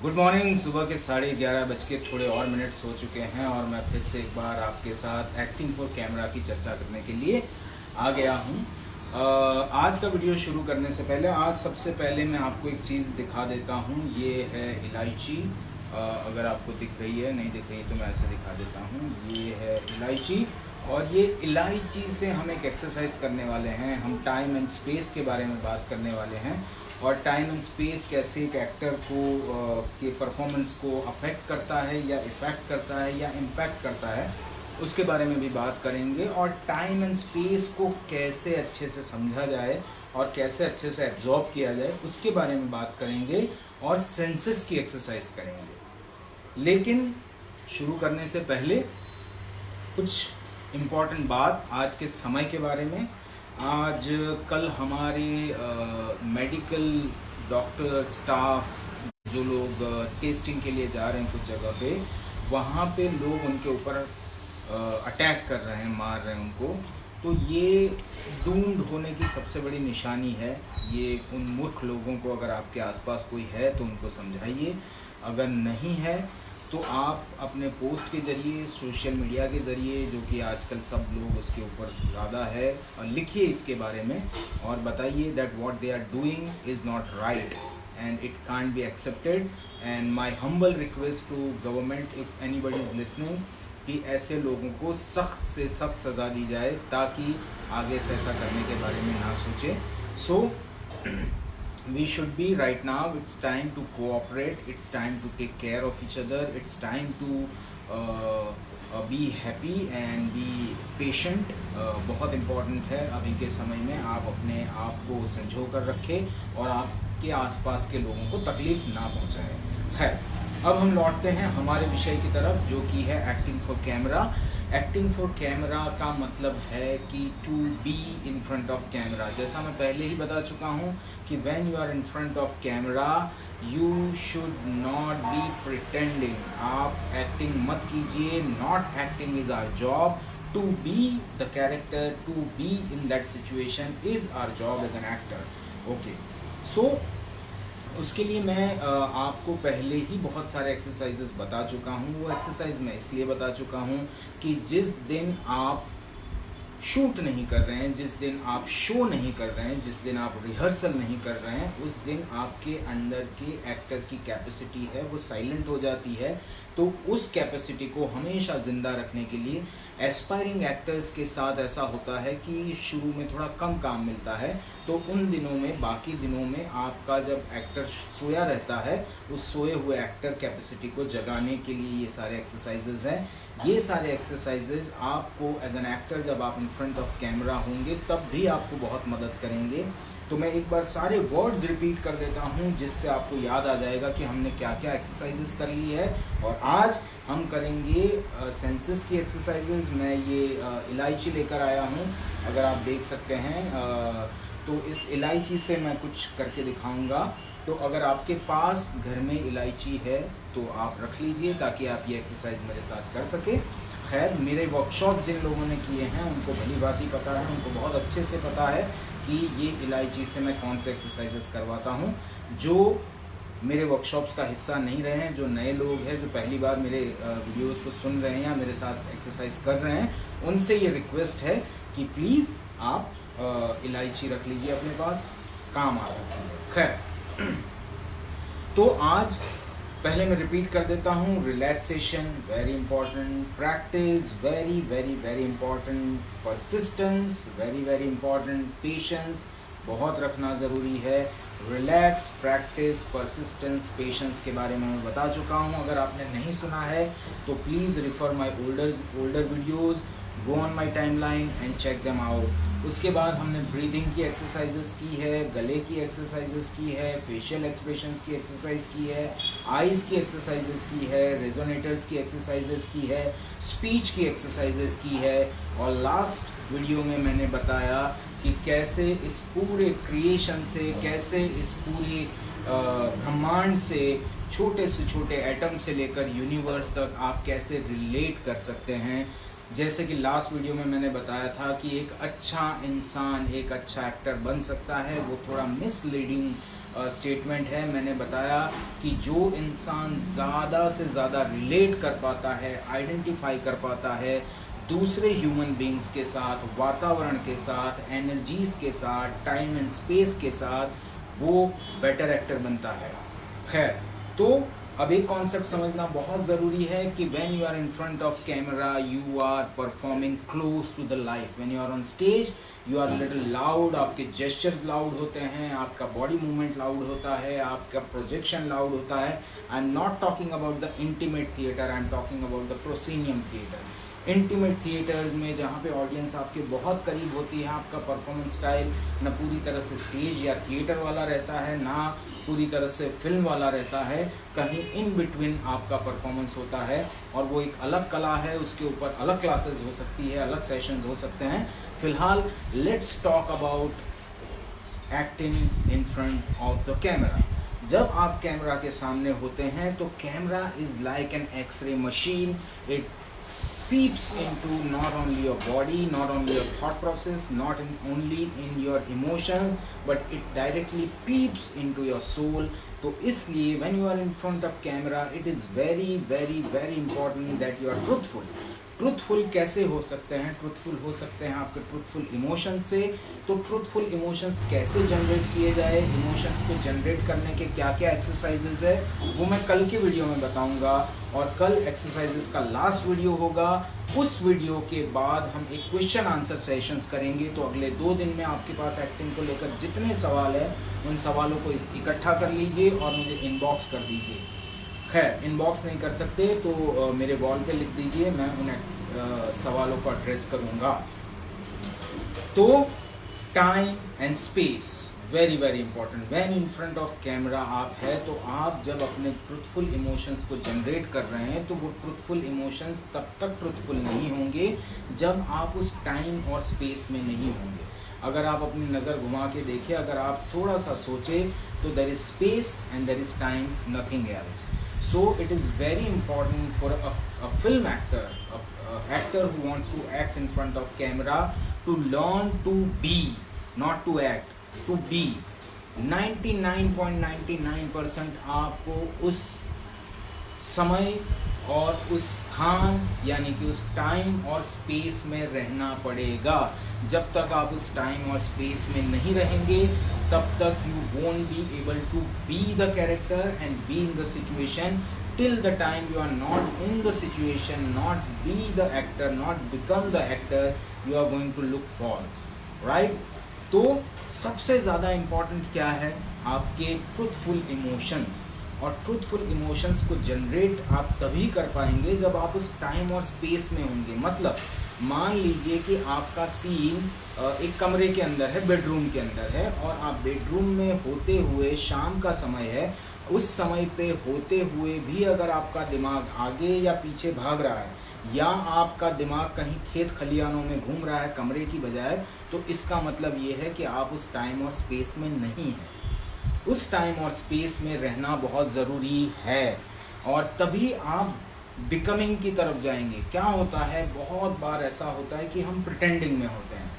Good morning. सुबह के 11:30 बज के थोड़े और मिनट्स हो चुके हैं और मैं फिर से एक बार आपके साथ एक्टिंग फॉर कैमरा की चर्चा करने के लिए आ गया हूँ। आज का वीडियो शुरू करने से पहले सबसे पहले मैं आपको एक चीज़ दिखा देता हूँ। ये है इलायची। अगर आपको दिख रही है, नहीं दिख रही है तो मैं ऐसे दिखा देता हूँ। ये है इलायची और ये इलायची से हम एक एक्सरसाइज करने वाले हैं। हम टाइम एंड स्पेस के बारे में बात करने वाले हैं और टाइम एंड स्पेस कैसे एक एक्टर को के परफॉर्मेंस को अफेक्ट करता है या इफ़ेक्ट करता है या इम्पैक्ट करता है, उसके बारे में भी बात करेंगे। और टाइम एंड स्पेस को कैसे अच्छे से समझा जाए और कैसे अच्छे से एब्जॉर्ब किया जाए, उसके बारे में बात करेंगे और सेंसेस की एक्सरसाइज करेंगे। लेकिन शुरू करने से पहले कुछ इम्पॉर्टेंट बात आज के समय के बारे में। आज कल हमारे मेडिकल डॉक्टर स्टाफ जो लोग टेस्टिंग के लिए जा रहे हैं कुछ जगह पे, वहाँ पे लोग उनके ऊपर अटैक कर रहे हैं, मार रहे हैं उनको। तो ये डूम्ड होने की सबसे बड़ी निशानी है। ये उन मूर्ख लोगों को, अगर आपके आसपास कोई है तो उनको समझाइए, अगर नहीं है तो आप अपने पोस्ट के ज़रिए, सोशल मीडिया के ज़रिए, जो कि आजकल सब लोग उसके ऊपर ज़्यादा है, लिखिए इसके बारे में और बताइए that what they are doing is not right and it can't be accepted. And my humble request to government, if anybody is listening, कि ऐसे लोगों को सख्त से सख्त सज़ा दी जाए ताकि आगे से ऐसा करने के बारे में ना सोचें। सो we should be right now, it's time to cooperate, it's time to take care of each other, it's time to be happy and be patient। बहुत important है अभी के समय में आप अपने आप को संजो कर रखें और आपके आसपास के लोगों को तकलीफ़ ना पहुंचाएं। खैर, अब हम लौटते हैं हमारे विषय की तरफ, जो कि है acting for camera. Acting for camera का मतलब है कि to be in front of camera. जैसा मैं पहले ही बता चुका हूँ कि when you are in front of camera you should not be pretending. आप एक्टिंग मत कीजिए। Not acting is our job. To be the character, to be in that situation is our job as an actor. Okay, so उसके लिए मैं आपको पहले ही बहुत सारे एक्सरसाइजेस बता चुका हूँ। वो एक्सरसाइज मैं इसलिए बता चुका हूँ कि जिस दिन आप शूट नहीं कर रहे हैं, जिस दिन आप शो नहीं कर रहे हैं, जिस दिन आप रिहर्सल नहीं कर रहे हैं, उस दिन आपके अंदर के एक्टर की कैपेसिटी है वो साइलेंट हो जाती है। तो उस कैपेसिटी को हमेशा ज़िंदा रखने के लिए एस्पायरिंग एक्टर्स के साथ ऐसा होता है कि शुरू में थोड़ा कम काम मिलता है, तो उन दिनों में, बाकी दिनों में आपका जब एक्टर सोया रहता है, उस सोए हुए एक्टर कैपेसिटी को जगाने के लिए ये सारे एक्सरसाइजेज हैं। ये सारे एक्सरसाइजेज आपको एज एन एक्टर, जब आप इन फ्रंट ऑफ कैमरा होंगे तब भी आपको बहुत मदद करेंगे। तो मैं एक बार सारे वर्ड्स रिपीट कर देता हूँ जिससे आपको याद आ जाएगा कि हमने क्या क्या एक्सरसाइजेस कर ली है। और आज हम करेंगे सेंसेस की एक्सरसाइजेज। मैं ये इलायची लेकर आया हूँ, अगर आप देख सकते हैं। तो इस इलायची से मैं कुछ करके दिखाऊंगा। तो अगर आपके पास घर में इलायची है तो आप रख लीजिए ताकि आप ये एक्सरसाइज मेरे साथ कर सके। खैर, मेरे वर्कशॉप जिन लोगों ने किए हैं उनको भली बात ही पता है, उनको बहुत अच्छे से पता है कि ये इलायची से मैं कौन से एक्सरसाइजेस करवाता हूँ। जो मेरे वर्कशॉप्स का हिस्सा नहीं रहे हैं, जो नए लोग हैं, जो पहली बार मेरे वीडियोस को सुन रहे हैं या मेरे साथ एक्सरसाइज कर रहे हैं, उनसे ये रिक्वेस्ट है कि प्लीज़ आप इलायची रख लीजिए अपने पास, काम आ सकती है। खैर, तो आज पहले मैं रिपीट कर देता हूँ। Relaxation very important, practice very very very important, persistence very very important, patience बहुत रखना ज़रूरी है। रिलैक्स, प्रैक्टिस, परसिस्टेंस, पेशेंस के बारे में मैं बता चुका हूँ। अगर आपने नहीं सुना है तो please refer my older videos, go on my timeline and check them out. उसके बाद हमने ब्रीदिंग की एक्सरसाइजेस की है, गले की एक्सरसाइजेस की है, फेशियल एक्सप्रेशंस की एक्सरसाइज की है, आइज़ की एक्सरसाइजेस की है, रेजोनेटर्स की एक्सरसाइजेस की है, स्पीच की एक्सरसाइजेस की है। और लास्ट वीडियो में मैंने बताया कि कैसे इस पूरे क्रिएशन से, कैसे इस पूरे ब्रह्मांड से, छोटे से छोटे एटम से लेकर यूनिवर्स तक आप कैसे रिलेट कर सकते हैं। जैसे कि लास्ट वीडियो में मैंने बताया था कि एक अच्छा इंसान, एक अच्छा एक्टर बन सकता है। वो थोड़ा मिसलीडिंग स्टेटमेंट है। मैंने बताया कि जो इंसान ज़्यादा से ज़्यादा रिलेट कर पाता है, आइडेंटिफाई कर पाता है दूसरे ह्यूमन बींग्स के साथ, वातावरण के साथ, एनर्जीज़ के साथ, टाइम एंड स्पेस के साथ, वो बेटर एक्टर बनता है। खैर, तो अब एक कॉन्सेप्ट समझना बहुत ज़रूरी है कि when you are in front of camera you are performing close to the life. When you are on stage you are little loud, आपके जेस्चर्स लाउड होते हैं, आपका बॉडी मूवमेंट लाउड होता है, आपका प्रोजेक्शन लाउड होता है। I am not talking about the intimate theatre, I am talking about the proscenium theatre. Intimate theatre में जहाँ पे ऑडियंस आपके बहुत करीब होती है, आपका परफॉर्मेंस स्टाइल न पूरी तरह से स्टेज या थिएटर वाला रहता है, ना पूरी तरह से फिल्म वाला रहता है, कहीं इन बिटवीन आपका परफॉर्मेंस होता है, और वो एक अलग कला है। उसके ऊपर अलग क्लासेस हो सकती है, अलग सेशंस हो सकते हैं। फिलहाल let's talk about acting in front of the camera. जब आप कैमरा के सामने होते हैं तो camera is like an x-ray machine. It peeps into not only your body, not only your thought process, not only in your emotions, but it directly peeps into your soul. तो इसलिए when you are in front of camera, it is very very very important that you are truthful. Truthful कैसे हो सकते हैं? Truthful हो सकते हैं आपके ट्रूथफुल इमोशंस से। तो ट्रूथफुल इमोशंस कैसे जनरेट किए जाए, इमोशंस को जनरेट करने के क्या क्या एक्सरसाइजेज है, वो मैं कल की वीडियो में बताऊंगा। और कल एक्सरसाइजेस का लास्ट वीडियो होगा। उस वीडियो के बाद हम एक क्वेश्चन आंसर सेशंस करेंगे। तो अगले 2 दिन में आपके पास एक्टिंग को लेकर जितने सवाल हैं उन सवालों को इकट्ठा कर लीजिए और मुझे इनबॉक्स कर दीजिए। खैर, इनबॉक्स नहीं कर सकते तो मेरे वॉल पे लिख दीजिए, मैं उन सवालों को एड्रेस करूँगा। तो time and space very very important. When in front of camera आप है तो आप जब अपने ट्रूथफुल इमोशंस को जनरेट कर रहे हैं तो वो ट्रूथफुल इमोशंस तब तक ट्रूथफुल नहीं होंगे जब आप उस टाइम और स्पेस में नहीं होंगे। अगर आप अपनी नज़र घुमा के देखें, अगर आप थोड़ा सा सोचें तो there is space and there is time, nothing else. So it is very important for a film actor, actor who wants to act in front of camera, to learn to be, not to act, to be. 99.99% आपको उस समय और उस स्थान यानी कि उस time और स्पेस में रहना पड़ेगा। जब तक आप उस टाइम और स्पेस में नहीं रहेंगे तब तक you won't be able to be the character and be in the situation. Till the time you are not in the situation, not be the actor, not become the actor, you are going to look false, right. तो सबसे ज़्यादा important क्या है? आपके truthful emotions. और truthful emotions को generate आप तभी कर पाएंगे जब आप उस टाइम और स्पेस में होंगे। मतलब मान लीजिए कि आपका सीन एक कमरे के अंदर है, बेडरूम के अंदर है, और आप बेडरूम में होते हुए, शाम का समय है, उस समय पे होते हुए भी अगर आपका दिमाग आगे या पीछे भाग रहा है या आपका दिमाग कहीं खेत खलियानों में घूम रहा है कमरे की बजाय, तो इसका मतलब ये है कि आप उस टाइम और स्पेस में नहीं हैं। उस टाइम और स्पेस में रहना बहुत ज़रूरी है और तभी आप बिकमिंग की तरफ जाएंगे। क्या होता है, बहुत बार ऐसा होता है कि हम प्रिटेंडिंग में होते हैं।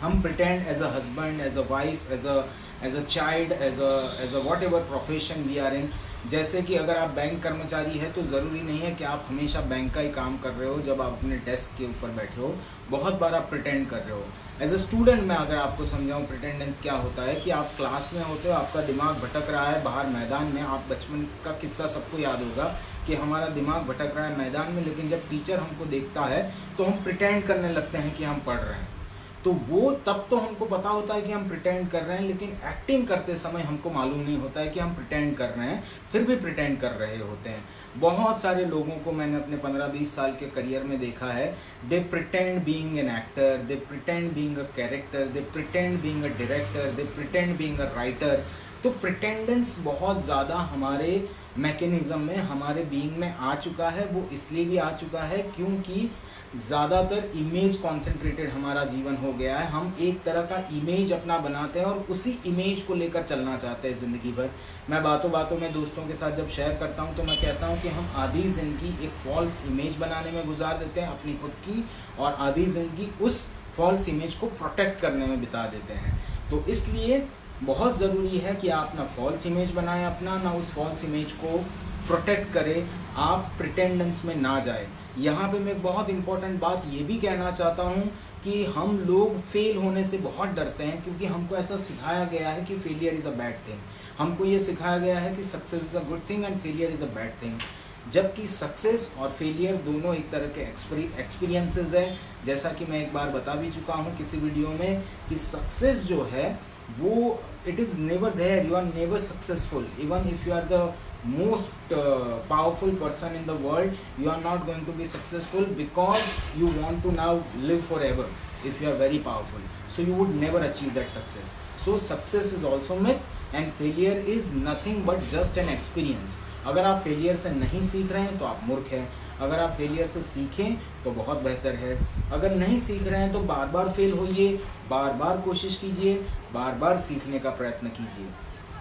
हम pretend as a husband, as a wife, as a child, as a whatever profession we are in. जैसे कि अगर आप बैंक कर्मचारी है तो ज़रूरी नहीं है कि आप हमेशा बैंक का ही काम कर रहे हो जब आप अपने डेस्क के ऊपर बैठे हो। बहुत बार आप प्रिटेंड कर रहे हो। एज अ स्टूडेंट मैं अगर आपको समझाऊँ प्रिटेंडेंस क्या होता है, कि आप क्लास में होते हो, आपका दिमाग भटक रहा है बाहर मैदान में। आप बचपन का किस्सा सबको याद होगा कि हमारा दिमाग भटक रहा है मैदान में, लेकिन जब टीचर हमको देखता है तो हम प्रिटेंड करने लगते हैं कि हम पढ़ रहे हैं। तो वो तब तो हमको पता होता है कि हम प्रिटेंड कर रहे हैं, लेकिन एक्टिंग करते समय हमको मालूम नहीं होता है कि हम प्रिटेंड कर रहे हैं, फिर भी प्रिटेंड कर रहे होते हैं। बहुत सारे लोगों को मैंने अपने 15-20 साल के करियर में देखा है। They pretend being an actor, they pretend being a character, they pretend being a director, they pretend being a writer. तो प्रिटेंडेंस बहुत ज़्यादा हमारे मैकेनिज़्म में, हमारे बीइंग में आ चुका है। वो इसलिए भी आ चुका है क्योंकि ज़्यादातर इमेज कॉन्सेंट्रेटेड हमारा जीवन हो गया है। हम एक तरह का इमेज अपना बनाते हैं और उसी इमेज को लेकर चलना चाहते हैं ज़िंदगी भर। मैं बातों बातों में दोस्तों के साथ जब शेयर करता हूं तो मैं कहता हूं कि हम आधी ज़िंदगी एक फॉल्स इमेज बनाने में गुजार देते हैं अपनी खुद की, और आधी ज़िंदगी उस फॉल्स इमेज को प्रोटेक्ट करने में बिता देते हैं। तो इसलिए बहुत ज़रूरी है कि आप ना फॉल्स इमेज बनाएं अपना, ना उस फॉल्स इमेज को प्रोटेक्ट करें, आप प्रिटेंडेंस में ना जाए। यहाँ पे मैं एक बहुत इंपॉर्टेंट बात ये भी कहना चाहता हूँ कि हम लोग फेल होने से बहुत डरते हैं, क्योंकि हमको ऐसा सिखाया गया है कि failure is a bad thing. हमको ये सिखाया गया है कि success is a good thing and failure is a bad thing, जबकि सक्सेस और फेलियर दोनों एक तरह के एक्सपीरियंसेस है। जैसा कि मैं एक बार बता भी चुका हूँ किसी वीडियो में कि सक्सेस जो है वो it is never there, you are never successful. Even if you are the most powerful person in the world, you are not going to be successful because you want to now live forever. If you are very powerful, so you would never achieve that success. So success is also myth and failure is nothing but just an experience. अगर आप failure से नहीं सीख रहे हैं तो आप मूर्ख हैं, अगर आप फेलियर से सीखें तो बहुत बेहतर है। अगर नहीं सीख रहे हैं तो बार बार फेल होइए, बार बार कोशिश कीजिए, बार बार सीखने का प्रयत्न कीजिए।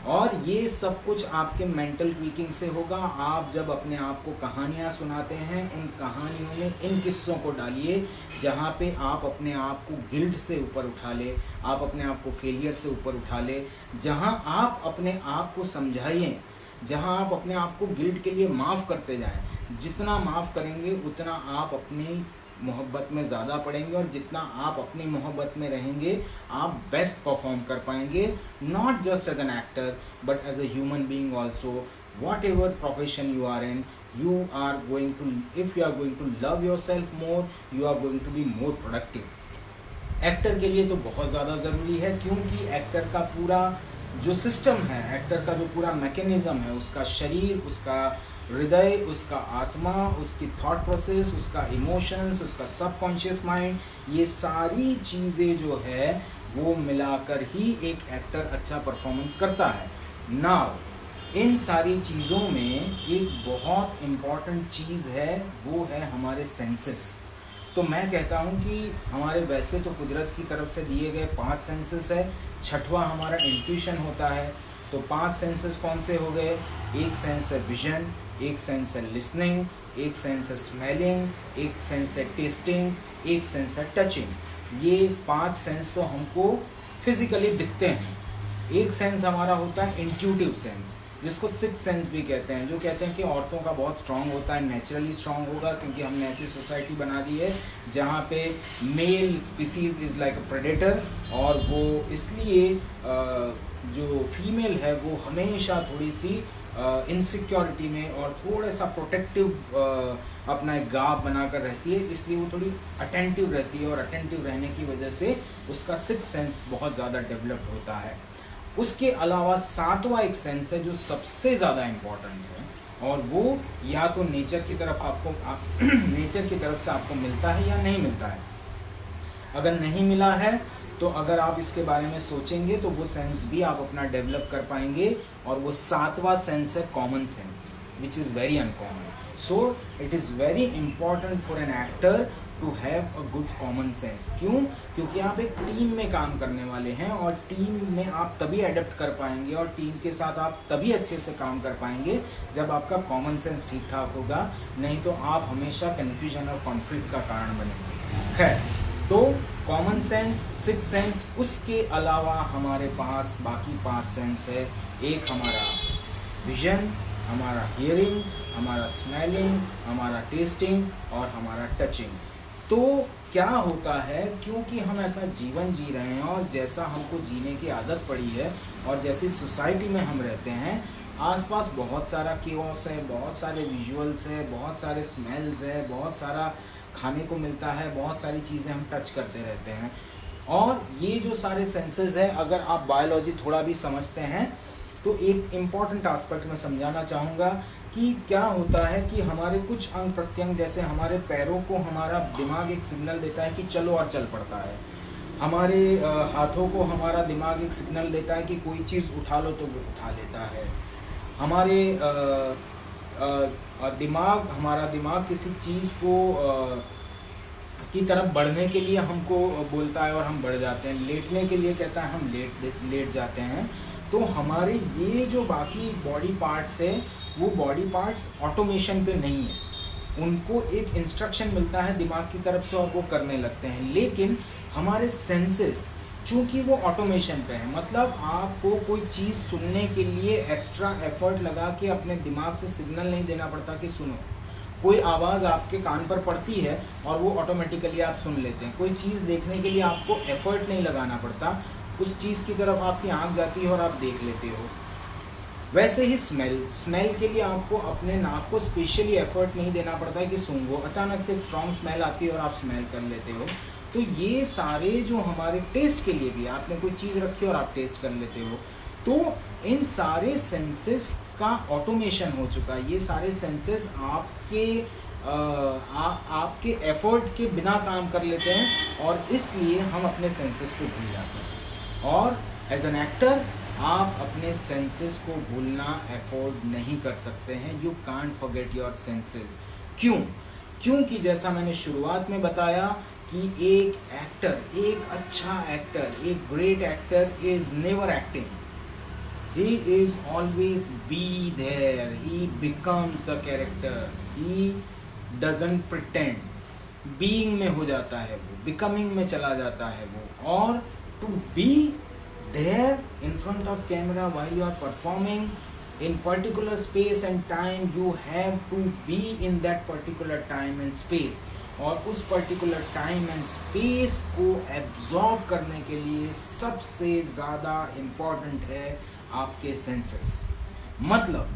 और ये सब कुछ आपके मेंटल ट्वीकिंग से होगा। आप जब अपने आप को कहानियाँ सुनाते हैं, उन कहानियों में इन किस्सों को डालिए जहाँ पे आप अपने आप को गिल्ट से ऊपर उठा ले, आप अपने आप को फेलियर से ऊपर उठा ले, जहाँ आप अपने आप को समझाइए, जहाँ आप अपने आप को गिल्ट के लिए माफ़ करते जाएं। जितना माफ़ करेंगे उतना आप अपनी मोहब्बत में ज़्यादा पड़ेंगे, और जितना आप अपनी मोहब्बत में रहेंगे आप बेस्ट परफॉर्म कर पाएंगे, not just as an actor but as a human being also. Whatever profession you are in, you are going to, if you are going to love yourself more, you are going to be more productive। Actor के लिए तो बहुत ज़्यादा ज़रूरी है, क्योंकि actor का पूरा जो सिस्टम है, एक्टर का जो पूरा मैकेनिज़्म है, उसका शरीर, उसका हृदय, उसका आत्मा, उसकी थॉट प्रोसेस, उसका इमोशंस, उसका सबकॉन्शियस माइंड, ये सारी चीज़ें जो है वो मिलाकर ही एक एक्टर अच्छा परफॉर्मेंस करता है। नाउ इन सारी चीज़ों में एक बहुत इम्पॉर्टेंट चीज़ है, वो है हमारे सेंसेस। तो मैं कहता हूँ कि हमारे वैसे तो कुदरत की तरफ से दिए गए 5 सेंसेस है, छठवां हमारा इंट्यूशन होता है। तो 5 सेंसेस कौन से हो गए? एक सेंस है विजन, एक सेंस है लिसनिंग, एक सेंस है स्मेलिंग, एक सेंस है टेस्टिंग, एक सेंस है टचिंग। ये 5 सेंस तो हमको फिजिकली दिखते हैं। एक सेंस हमारा होता है इंट्यूटिव सेंस, जिसको सिक्स सेंस भी कहते हैं, जो कहते हैं कि औरतों का बहुत स्ट्रांग होता है, नेचुरली स्ट्रांग होगा, क्योंकि हमने ऐसी सोसाइटी बना दी है जहाँ पे male species is like a predator, और वो इसलिए जो फीमेल है वो हमेशा थोड़ी सी इनसिक्योरिटी में और थोड़ा सा प्रोटेक्टिव अपना एक गाव बनाकर रहती है, इसलिए वो थोड़ी अटेंटिव रहती है, और अटेंटिव रहने की वजह से उसका सिक्स सेंस बहुत ज़्यादा डेवलप्ड होता है। उसके अलावा 7वां एक सेंस है जो सबसे ज़्यादा इम्पॉर्टेंट है, और वो या तो नेचर की तरफ से आपको मिलता है या नहीं मिलता है। अगर नहीं मिला है तो अगर आप इसके बारे में सोचेंगे तो वो सेंस भी आप अपना डेवलप कर पाएंगे, और वो 7वां सेंस है common sense, which is very uncommon. So it is very important for an actor to have a good common sense. क्यों? क्योंकि आप एक टीम में काम करने वाले हैं, और टीम में आप तभी अडेप्ट कर पाएंगे और टीम के साथ आप तभी अच्छे से काम कर पाएंगे जब आपका कॉमन सेंस ठीक ठाक होगा, नहीं तो आप हमेशा कन्फ्यूजन और कॉन्फ्लिक्ट का कारण बनेंगे। खैर, तो कॉमन सेंस, सिक्स सेंस, उसके अलावा हमारे पास बाकी 5 सेंस है। एक हमारा विजन, हमारा हियरिंग, हमारा स्मेलिंग, हमारा टेस्टिंग और हमारा टचिंग। तो क्या होता है, क्योंकि हम ऐसा जीवन जी रहे हैं और जैसा हमको जीने की आदत पड़ी है और जैसी सोसाइटी में हम रहते हैं, आसपास बहुत सारा केओस है, बहुत सारे विजुअल्स है, बहुत सारे स्मेल्स है, बहुत सारा खाने को मिलता है, बहुत सारी चीज़ें हम टच करते रहते हैं। और ये जो सारे सेंसेस है, अगर आप बायोलॉजी थोड़ा भी समझते हैं तो एक इम्पॉर्टेंट एस्पेक्ट में समझाना चाहूँगा कि क्या होता है कि हमारे कुछ अंग प्रत्यंग, जैसे हमारे पैरों को हमारा दिमाग एक सिग्नल देता है कि चलो, और चल पड़ता है। हमारे हाथों को हमारा दिमाग एक सिग्नल देता है कि कोई चीज़ उठा लो तो वो उठा लेता है। हमारे हमारा दिमाग किसी चीज़ को की तरफ बढ़ने के लिए हमको बोलता है और हम बढ़ जाते हैं, लेटने के लिए कहता है, हम लेट जाते हैं। तो हमारे ये जो बाकी बॉडी पार्ट्स है, वो बॉडी पार्ट्स ऑटोमेशन पे नहीं है, उनको एक इंस्ट्रक्शन मिलता है दिमाग की तरफ से और वो करने लगते हैं। लेकिन हमारे सेंसेस चूँकि वो ऑटोमेशन पे है, मतलब आपको कोई चीज़ सुनने के लिए एक्स्ट्रा एफर्ट लगा के अपने दिमाग से सिग्नल नहीं देना पड़ता कि सुनो। कोई आवाज़ आपके कान पर पड़ती है और वो ऑटोमेटिकली आप सुन लेते हैं। कोई चीज़ देखने के लिए आपको एफर्ट नहीं लगाना पड़ता, उस चीज़ की तरफ आपकी आंख जाती है और आप देख लेते हो। वैसे ही स्मेल के लिए आपको अपने नाक को स्पेशली एफर्ट नहीं देना पड़ता है कि सूंघो, अचानक से एक स्ट्रॉन्ग स्मेल आती है और आप स्मेल कर लेते हो। तो ये सारे जो हमारे टेस्ट के लिए भी, आपने कोई चीज़ रखी और आप टेस्ट कर लेते हो, तो इन सारे सेंसेस का ऑटोमेशन हो चुका है। ये सारे सेंसेस आपके एफर्ट के बिना काम कर लेते हैं और इसलिए हम अपने सेंसेस को भूल जाते हैं। और एज एन एक्टर आप अपने सेंसेस को भूलना अफोर्ड नहीं कर सकते हैं। You can't forget your senses. क्यों? क्योंकि जैसा मैंने शुरुआत में बताया कि एक एक्टर, एक अच्छा एक्टर, एक great actor is never acting, he is always be there, he becomes the character, he doesn't pretend, being में हो जाता है वो, becoming में चला जाता है वो। और to be there in front of camera while you are performing in particular space and time, you have to be in that particular time and space, और उस पर्टिकुलर टाइम एंड स्पेस को absorb करने के लिए सबसे ज़्यादा important है आपके सेंसेस। मतलब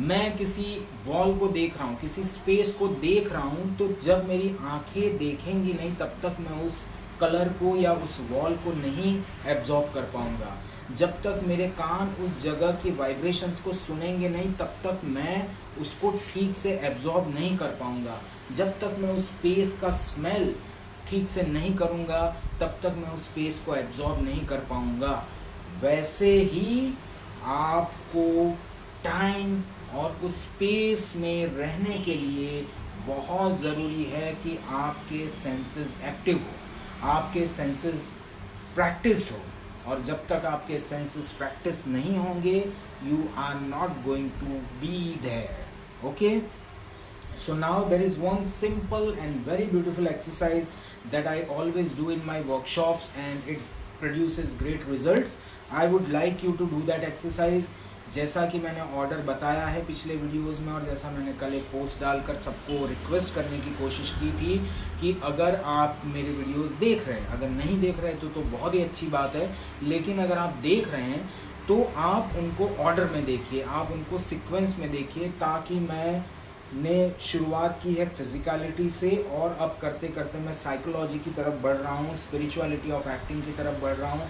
मैं किसी वॉल को देख रहा हूँ, किसी स्पेस को देख रहा हूँ, तो जब मेरी आंखें देखेंगी नहीं तब तक मैं उस कलर को या उस वॉल को नहीं एब्जॉर्ब कर पाऊँगा। जब तक मेरे कान उस जगह की वाइब्रेशंस को सुनेंगे नहीं तब तक मैं उसको ठीक से एब्जॉर्ब नहीं कर पाऊँगा। जब तक मैं उस स्पेस का स्मेल ठीक से नहीं करूँगा तब तक मैं उस स्पेस को एब्जॉर्ब नहीं कर पाऊँगा। वैसे ही आपको टाइम और उस स्पेस में रहने के लिए बहुत ज़रूरी है कि आपके सेंसेस एक्टिव हो, आपके सेंसेस प्रैक्टिस्ड हो। और जब तक आपके सेंसेस प्रैक्टिस नहीं होंगे, you are not going to be there. Okay, so now there is one simple and very beautiful exercise that I always do in my workshops and it produces great results. I would like you to do that exercise. जैसा कि मैंने order बताया है पिछले videos में, और जैसा मैंने कल एक पोस्ट डालकर सबको रिक्वेस्ट करने की कोशिश की थी कि अगर आप मेरे वीडियोस देख रहे हैं, अगर नहीं देख रहे तो बहुत ही अच्छी बात है, लेकिन अगर आप देख रहे हैं तो आप उनको ऑर्डर में देखिए, आप उनको सीक्वेंस में देखिए, ताकि मैंने शुरुआत की है फिजिकलिटी से और अब करते करते मैं साइकोलॉजी की तरफ बढ़ रहा हूँ, स्पिरिचुअलिटी ऑफ एक्टिंग की तरफ बढ़ रहा हूँ।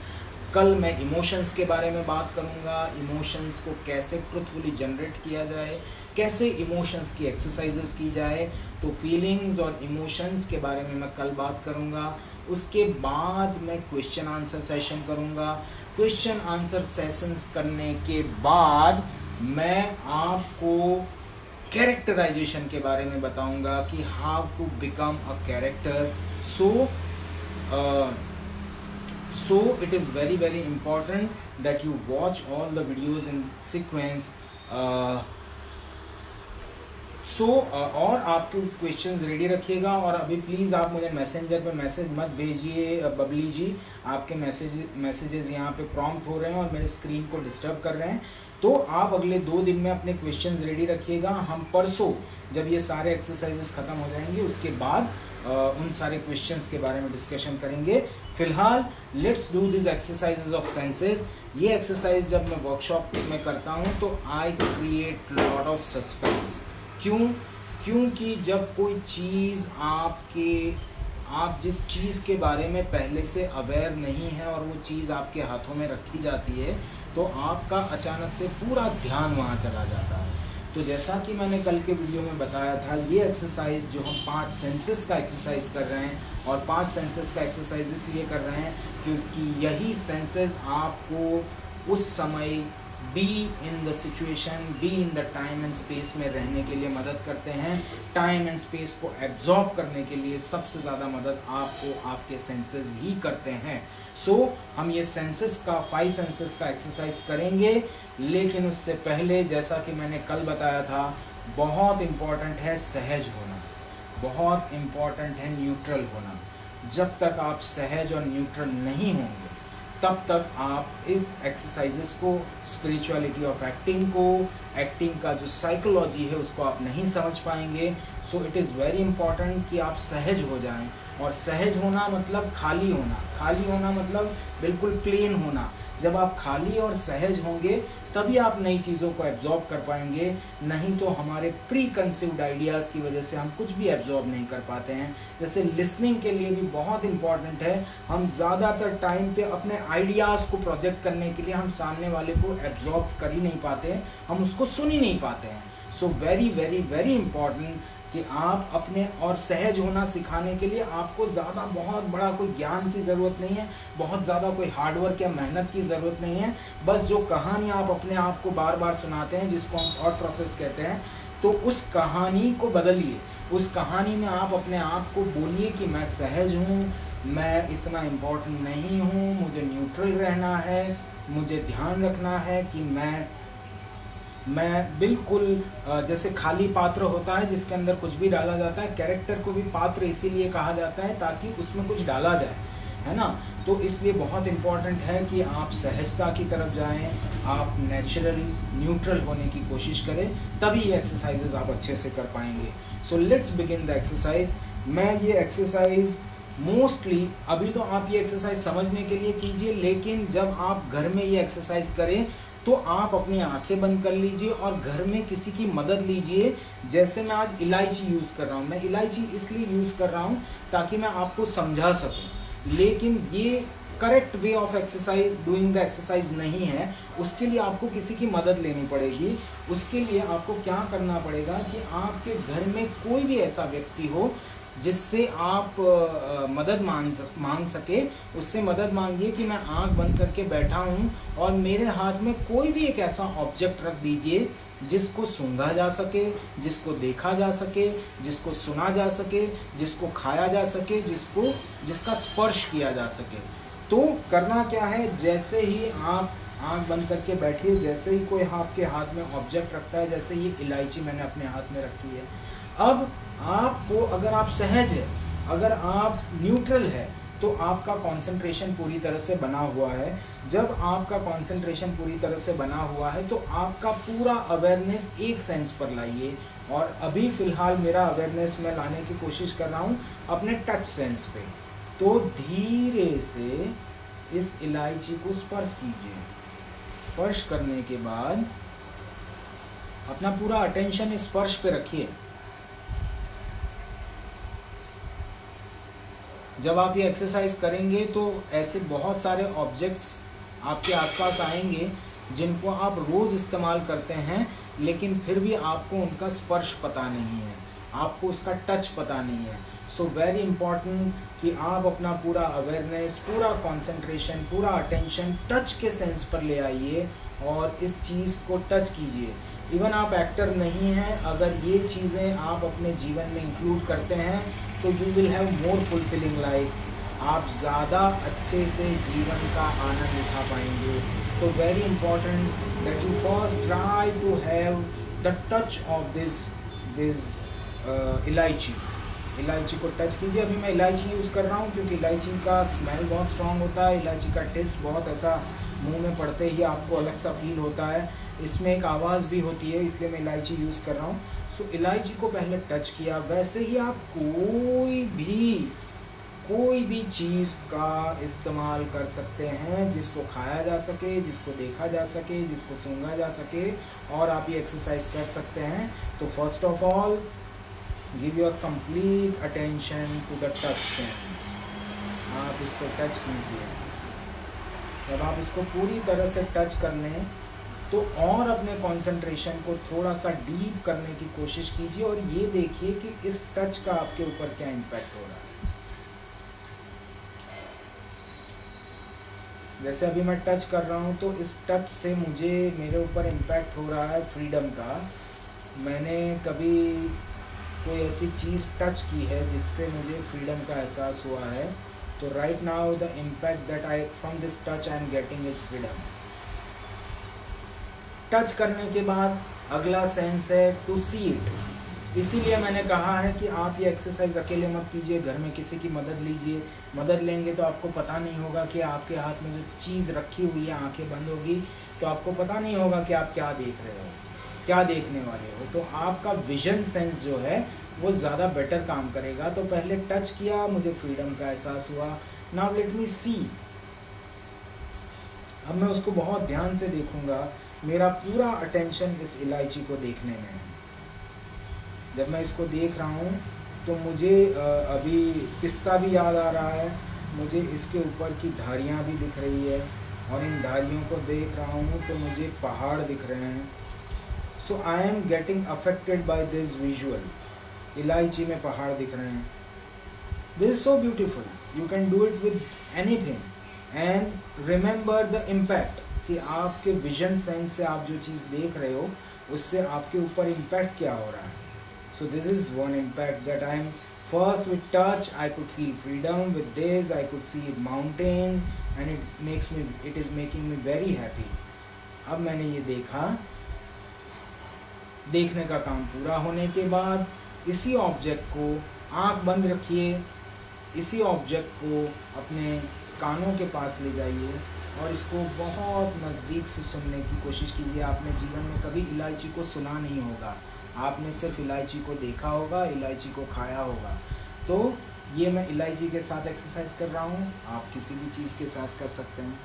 कल मैं इमोशंस के बारे में बात करूंगा, इमोशंस को कैसे ट्रुथफुली जनरेट किया जाए, कैसे इमोशंस की एक्सरसाइजेस की जाए। तो फीलिंग्स और इमोशंस के बारे में मैं कल बात करूंगा। उसके बाद मैं क्वेश्चन आंसर सेशन करूंगा। क्वेश्चन आंसर सेशन करने के बाद मैं आपको कैरेक्टराइजेशन के बारे में बताऊंगा कि how to become a character. So it is very very important that you watch all the videos in sequence. और आपके क्वेश्चंस रेडी रखिएगा। और अभी प्लीज़ आप मुझे मैसेंजर पे मैसेज मत भेजिए बबली जी, आपके मैसेजेस यहाँ पे प्रॉम्प्ट हो रहे हैं और मेरे स्क्रीन को डिस्टर्ब कर रहे हैं। तो आप अगले 2 दिन में अपने क्वेश्चंस रेडी रखिएगा। हम परसों जब ये सारे एक्सरसाइजेस ख़त्म हो जाएंगे उसके बाद उन सारे क्वेश्चंस के बारे में डिस्कशन करेंगे। फिलहाल let's do this exercises of senses. ये एक्सरसाइज जब मैं वर्कशॉप में करता हूँ तो I create lot of suspense. क्योंकि जब कोई चीज़ आप जिस चीज़ के बारे में पहले से अवेयर नहीं है और वो चीज़ आपके हाथों में रखी जाती है तो आपका अचानक से पूरा ध्यान वहाँ चला जाता है। तो जैसा कि मैंने कल के वीडियो में बताया था, ये एक्सरसाइज जो हम 5 सेंसेस का एक्सरसाइज कर रहे हैं, और 5 सेंसेस का एक्सरसाइज इसलिए कर रहे हैं क्योंकि यही सेंसेस आपको उस समय B in the situation, B in the time and space में रहने के लिए मदद करते हैं। टाइम एंड स्पेस को एब्जॉर्ब करने के लिए सबसे ज़्यादा मदद आपको आपके सेंसेस ही करते हैं। हम ये सेंसेस का 5 सेंसेस का एक्सरसाइज करेंगे, लेकिन उससे पहले जैसा कि मैंने कल बताया था, बहुत इम्पॉर्टेंट है सहज होना, बहुत इम्पॉर्टेंट है न्यूट्रल होना। जब तक आप सहज और न्यूट्रल नहीं होंगे तब तक आप इस एक्सरसाइजेस को, स्पिरिचुअलिटी ऑफ एक्टिंग को, एक्टिंग का जो साइकोलॉजी है उसको आप नहीं समझ पाएंगे। सो इट इज़ वेरी इंपॉर्टेंट कि आप सहज हो जाएं। और सहज होना मतलब खाली होना, खाली होना मतलब बिल्कुल प्लेन होना। जब आप खाली और सहज होंगे तभी आप नई चीज़ों को एब्जॉर्ब कर पाएंगे, नहीं तो हमारे प्री कंसीव्ड आइडियाज़ की वजह से हम कुछ भी एब्जॉर्ब नहीं कर पाते हैं। जैसे लिसनिंग के लिए भी बहुत इंपॉर्टेंट है, हम ज़्यादातर टाइम पे अपने आइडियाज़ को प्रोजेक्ट करने के लिए हम सामने वाले को एब्जॉर्ब कर ही नहीं पाते हैं, हम उसको सुन ही नहीं पाते हैं। So very very very important कि आप अपने और सहज होना सिखाने के लिए आपको ज़्यादा बहुत बड़ा कोई ज्ञान की ज़रूरत नहीं है, बहुत ज़्यादा कोई हार्डवर्क या मेहनत की ज़रूरत नहीं है। बस जो कहानी आप अपने आप को बार बार सुनाते हैं, जिसको हम थॉट प्रोसेस कहते हैं, तो उस कहानी को बदलिए। उस कहानी में आप अपने आप को बोलिए कि मैं सहज हूँ, मैं इतना इम्पोर्टेंट नहीं हूँ, मुझे न्यूट्रल रहना है, मुझे ध्यान रखना है कि मैं बिल्कुल जैसे खाली पात्र होता है जिसके अंदर कुछ भी डाला जाता है, कैरेक्टर को भी पात्र इसीलिए कहा जाता है ताकि उसमें कुछ डाला जाए, है ना। तो इसलिए बहुत इम्पॉर्टेंट है कि आप सहजता की तरफ जाएं, आप नेचुरल न्यूट्रल होने की कोशिश करें, तभी ये एक्सरसाइजेज आप अच्छे से कर पाएंगे। So let's begin the exercise. मैं ये एक्सरसाइज मोस्टली, अभी तो आप ये एक्सरसाइज समझने के लिए कीजिए, लेकिन जब आप घर में ये एक्सरसाइज करें तो आप अपनी आंखें बंद कर लीजिए और घर में किसी की मदद लीजिए। जैसे मैं आज इलायची यूज़ कर रहा हूँ, मैं इलायची इसलिए यूज़ कर रहा हूँ ताकि मैं आपको समझा सकूँ, लेकिन ये correct way of exercise, doing the exercise नहीं है। उसके लिए आपको किसी की मदद लेनी पड़ेगी। उसके लिए आपको क्या करना पड़ेगा कि आपके घर में कोई भी ऐसा व्यक्ति हो जिससे आप मदद मांग सके, उससे मदद मांगिए कि मैं आंख बंद करके बैठा हूँ और मेरे हाथ में कोई भी एक ऐसा ऑब्जेक्ट रख दीजिए जिसको सूंघा जा सके, जिसको देखा जा सके, जिसको सुना जा सके, जिसको खाया जा सके, जिसका स्पर्श किया जा सके। तो करना क्या है, जैसे ही आप आंख बंद करके बैठिए, जैसे ही कोई आपके हाथ में ऑब्जेक्ट रखता है, जैसे ये इलायची मैंने अपने हाथ में रखी है, अब आपको, अगर आप सहज है, अगर आप न्यूट्रल है, तो आपका कंसंट्रेशन पूरी तरह से बना हुआ है। जब आपका कंसंट्रेशन पूरी तरह से बना हुआ है तो आपका पूरा अवेयरनेस एक सेंस पर लाइए। और अभी फ़िलहाल मेरा अवेयरनेस मैं लाने की कोशिश कर रहा हूँ अपने टच सेंस पे। तो धीरे से इस इलायची को स्पर्श कीजिए। स्पर्श करने के बाद अपना पूरा अटेंशन स्पर्श पे रखिए। जब आप ये एक्सरसाइज करेंगे तो ऐसे बहुत सारे ऑब्जेक्ट्स आपके आसपास आएंगे जिनको आप रोज़ इस्तेमाल करते हैं, लेकिन फिर भी आपको उनका स्पर्श पता नहीं है, आपको उसका टच पता नहीं है। सो वेरी इम्पॉर्टेंट कि आप अपना पूरा अवेयरनेस, पूरा कंसंट्रेशन, पूरा अटेंशन टच के सेंस पर ले आइए और इस चीज़ को टच कीजिए। इवन आप एक्टर नहीं हैं, अगर ये चीज़ें आप अपने जीवन में इंक्लूड करते हैं तो you will have more fulfilling life. आप ज़्यादा अच्छे से जीवन का आनंद उठा पाएंगे। तो very important that you first try to have the touch of this इलायची को टच कीजिए। अभी मैं इलायची यूज़ कर रहा हूँ क्योंकि इलायची का स्मेल बहुत स्ट्रॉन्ग होता है, इलायची का टेस्ट बहुत ऐसा मुंह में पड़ते ही आपको अलग सा फील होता है। इसमें एक आवाज़ भी होती है, इसलिए मैं इलायची यूज़ कर रहा हूँ। सो इलायची को पहले टच किया। वैसे ही आप कोई भी चीज़ का इस्तेमाल कर सकते हैं जिसको खाया जा सके, जिसको देखा जा सके, जिसको सूंघा जा सके, और आप ये एक्सरसाइज कर सकते हैं। तो first of all give your complete attention to the touch sense. आप इसको टच कीजिए। जब आप इसको पूरी तरह से टच कर लें तो और अपने कंसंट्रेशन को थोड़ा सा डीप करने की कोशिश कीजिए और ये देखिए कि इस टच का आपके ऊपर क्या इम्पैक्ट हो रहा है। जैसे अभी मैं टच कर रहा हूँ तो इस टच से मेरे ऊपर इम्पैक्ट हो रहा है फ्रीडम का। मैंने कभी कोई ऐसी चीज़ टच की है जिससे मुझे फ्रीडम का एहसास हुआ है। तो right now the impact that I from this touch I am getting is freedom. Touch करने के बाद अगला सेंस है टू सी इट। इसीलिए मैंने कहा है कि आप ये एक्सरसाइज अकेले मत कीजिए, घर में किसी की मदद लीजिए। मदद लेंगे तो आपको पता नहीं होगा कि आपके हाथ में जो चीज़ रखी हुई है, आंखें बंद होगी तो आपको पता नहीं होगा कि आप क्या देख रहे हो, क्या देखने वाले हो। तो आपका विजन सेंस जो है वो ज़्यादा बेटर काम करेगा। तो पहले टच किया, मुझे फ्रीडम का एहसास हुआ। नाउ लेट मी सी, अब मैं उसको बहुत ध्यान से देखूंगा। मेरा पूरा अटेंशन इस इलायची को देखने में है। जब मैं इसको देख रहा हूँ तो मुझे अभी पिस्ता भी याद आ रहा है, मुझे इसके ऊपर की धारियाँ भी दिख रही है, और इन धारियों को देख रहा हूँ तो मुझे पहाड़ दिख रहे हैं। So I am getting affected by this visual. इलायची में पहाड़ दिख रहे हैं। This is so beautiful, you can do it with anything and remember the impact, कि आपके विजन सेंस से आप जो चीज़ देख रहे हो उससे आपके ऊपर इम्पैक्ट क्या हो रहा है। So this is one impact that I am first with touch. I could feel freedom. With this, I could see mountains, and it is making me very happy. अब मैंने ये देखा। देखने का काम पूरा होने के बाद इसी ऑब्जेक्ट को, आंख बंद रखिए, इसी ऑब्जेक्ट को अपने कानों के पास ले जाइए और इसको बहुत नज़दीक से सुनने की कोशिश कीजिए। आपने जीवन में कभी इलायची को सुना नहीं होगा, आपने सिर्फ इलायची को देखा होगा, इलायची को खाया होगा। तो ये मैं इलायची के साथ एक्सरसाइज कर रहा हूँ, आप किसी भी चीज़ के साथ कर सकते हैं।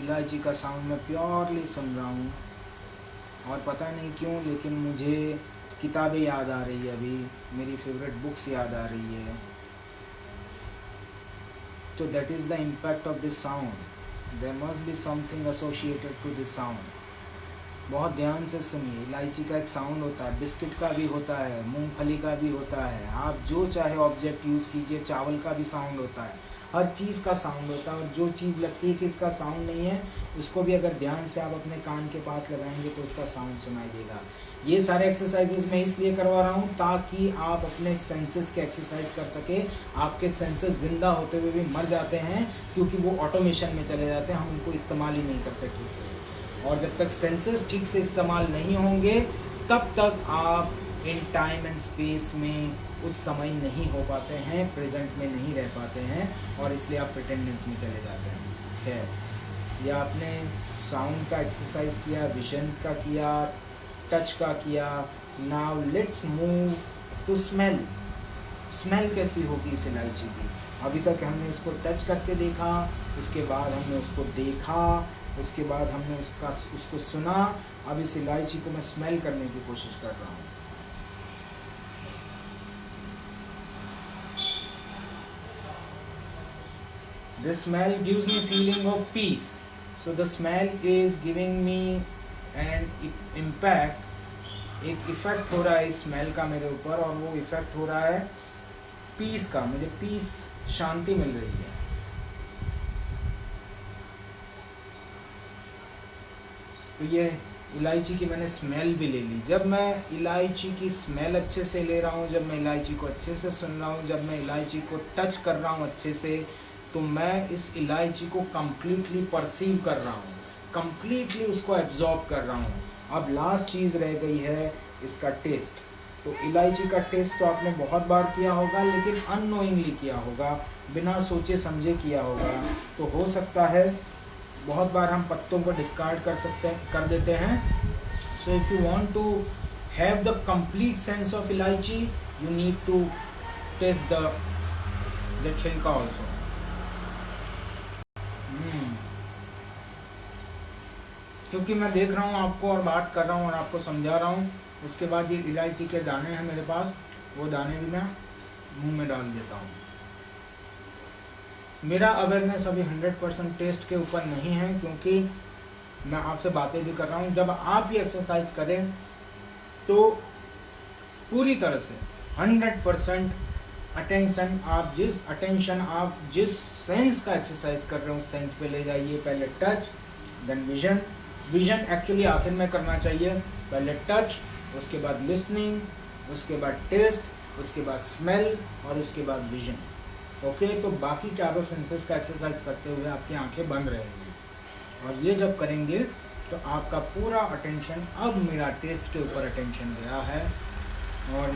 इलायची का साउंड मैं प्योरली सुन रहा हूँ, और पता नहीं क्यों लेकिन मुझे किताबें याद आ रही है, अभी मेरी फेवरेट बुक्स याद आ रही है। तो that is the impact of this sound, there must be something associated to this sound. बहुत ध्यान से सुनिए। इलायची का एक साउंड होता है, बिस्किट का भी होता है, मूंगफली का भी होता है, आप जो चाहे ऑब्जेक्ट यूज़ कीजिए, चावल का भी साउंड होता है, हर चीज़ का साउंड होता है। और जो चीज़ लगती है कि इसका साउंड नहीं है, उसको भी अगर ध्यान से आप अपने कान के पास लगाएंगे तो उसका साउंड सुनाई देगा। ये सारे एक्सरसाइजेज मैं इसलिए करवा रहा हूँ ताकि आप अपने सेंसेस के एक्सरसाइज कर सके। आपके सेंसेस जिंदा होते हुए भी मर जाते हैं क्योंकि वो ऑटोमेशन में चले जाते हैं, हम उनको इस्तेमाल ही नहीं करते ठीक से। और जब तक सेंसेस ठीक से इस्तेमाल नहीं होंगे तब तक आप इन टाइम एंड स्पेस में उस समय नहीं हो पाते हैं, प्रेजेंट में नहीं रह पाते हैं, और इसलिए आप प्रिटेंडेंस में चले जाते हैं। खैर, या आपने साउंड का एक्सरसाइज किया, विजन का किया, टच का किया। Now let's move to smell. Smell कैसी होगी इस इलायची की? अभी तक हमने इसको टच करके देखा, उसके बाद हमने उसको देखा, उसके बाद हमने उसको सुना। अब इस इलायची को मैं स्मेल करने की कोशिश कर रहा हूँ। This smell gives me feeling of peace. So the smell is giving me an impact. एक इफेक्ट हो रहा है इस स्मेल का मेरे ऊपर, और वो इफेक्ट हो रहा है पीस का। मुझे पीस, शांति मिल रही है। तो ये इलायची की मैंने स्मेल भी ले ली। जब मैं इलायची की स्मेल अच्छे से ले रहा हूँ, जब मैं इलायची को अच्छे से सुन रहा हूँ, जब मैं इलायची को टच कर रहा हूँ अच्छे से, तो मैं इस इलायची को कम्प्लीटली परसीव कर रहा हूँ, कम्प्लीटली उसको एब्जॉर्ब कर रहा हूँ। अब लास्ट चीज़ रह गई है इसका टेस्ट। तो इलायची का टेस्ट तो आपने बहुत बार किया होगा, लेकिन अननोइंगली किया होगा, बिना सोचे समझे किया होगा। तो हो सकता है बहुत बार हम पत्तों को डिस्कार्ड कर देते हैं। So if you want to have the complete sense of elaichi, you need to taste the chhilka also. क्योंकि मैं देख रहा हूँ आपको और बात कर रहा हूँ और आपको समझा रहा हूँ, उसके बाद ये इलायची के दाने हैं मेरे पास, वो दाने भी मैं मुंह में डाल देता हूँ। मेरा अवेयरनेस अभी 100% टेस्ट के ऊपर नहीं है, क्योंकि मैं आपसे बातें भी कर रहा हूँ। जब आप ये एक्सरसाइज करें तो पूरी तरह से 100% अटेंशन आप जिस सेंस का एक्सरसाइज कर रहे हो उस सेंस पे ले जाइए। पहले टच, देन विजन एक्चुअली आखिर में करना चाहिए। पहले टच, उसके बाद लिसनिंग, उसके बाद टेस्ट, उसके बाद स्मेल, और उसके बाद विजन। ओके, तो बाकी चारों सेंसेस का एक्सरसाइज करते हुए आपकी आंखें बंद रहेंगी, और ये जब करेंगे तो आपका पूरा अटेंशन अब मेरा टेस्ट के ऊपर अटेंशन गया है। और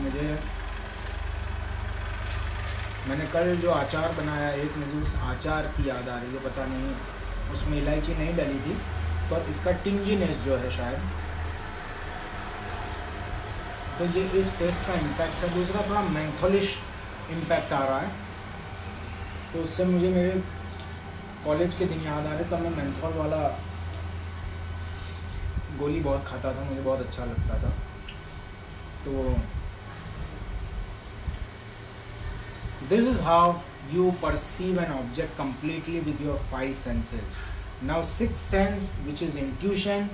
मैंने कल जो अचार बनाया एक, मुझे उस अचार की याद आ रही है। पता नहीं उसमें इलायची नहीं डाली थी, पर इसका टिंजीनेस जो है शायद, तो ये इस टेस्ट का इम्पैक्ट है। दूसरा थोड़ा मेंथोलिश इम्पैक्ट आ रहा है, तो उससे मुझे मेरे कॉलेज के दिन याद आ रहे। तब मैं मेंथोल वाला गोली बहुत खाता था, मुझे बहुत अच्छा लगता था। तो this is how you perceive an object completely with your 5 senses. Now 6th sense, which is intuition,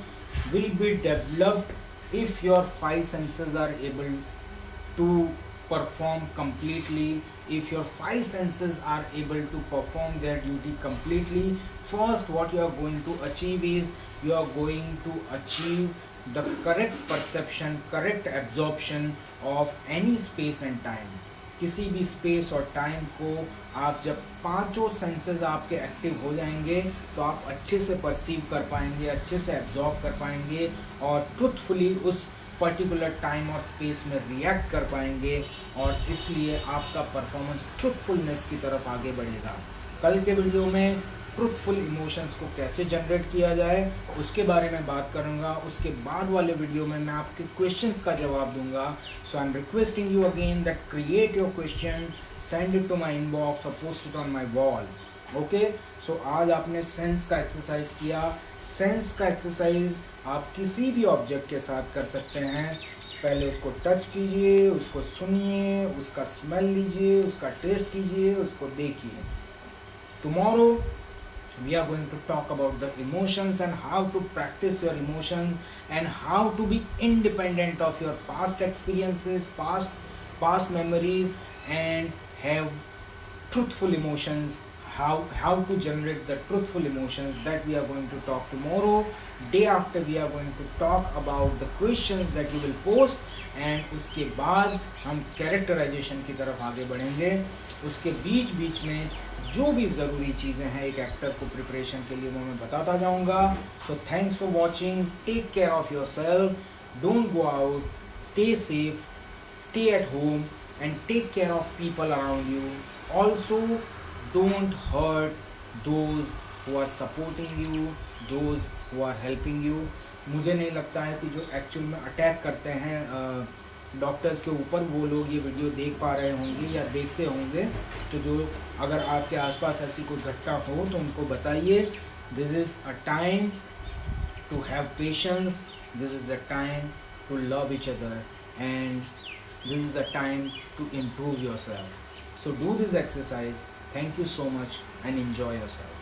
will be developed if your 5 senses are able to perform completely. If your 5 senses are able to perform their duty completely, first what you are going to achieve is you are going to achieve the correct perception, correct absorption of any space and time. किसी भी space और time को आप जब 5 senses आपके active हो जाएंगे तो आप अच्छे से परसीव कर पाएंगे, अच्छे से एब्जॉर्ब कर पाएंगे और ट्रुथफुली उस पर्टिकुलर टाइम और स्पेस में रिएक्ट कर पाएंगे, और इसलिए आपका परफॉर्मेंस ट्रुथफुलनेस की तरफ आगे बढ़ेगा। कल के वीडियो में ट्रुथफुल इमोशंस को कैसे जनरेट किया जाए उसके बारे में बात करूंगा। उसके बाद वाले वीडियो में मैं आपके क्वेश्चंस का जवाब दूंगा। So I am requesting you again that create your question, send it to my inbox और post it on my wall. Okay, so आज आपने सेंस का एक्सरसाइज किया। सेंस का एक्सरसाइज आप किसी भी ऑब्जेक्ट के साथ कर सकते हैं। पहले उसको टच कीजिए, उसको सुनिए, उसका स्मेल लीजिए, उसका टेस्ट कीजिए, उसको देखिए। Tomorrow we are going to talk about the emotions and how to practice your emotions and how to be independent of your past experiences, past memories, and have truthful emotions. How to generate the truthful emotions, that we are going to talk tomorrow. Day after we are going to talk about the questions that you will post, and उसके बाद हम characterization की तरफ आगे बढ़ेंगे। उसके बीच बीच में जो भी ज़रूरी चीज़ें हैं एक एक्टर को प्रिपरेशन के लिए वो मैं बताता जाऊंगा। So thanks for watching, take care of yourself, don't go out, stay safe, stay at home and take care of people around you. Also don't hurt those who are supporting you, those who are helping you. मुझे नहीं लगता है कि जो actual में attack करते हैं doctors के ऊपर वो लोग ये वीडियो देख पा रहे होंगे या देखते होंगे। तो जो अगर आपके आसपास ऐसी कोई घटना हो तो उनको बताइए, this is a time to have patience, this is the time to love each other, and this is the time to improve yourself. So do this exercise. Thank you so much and enjoy your self.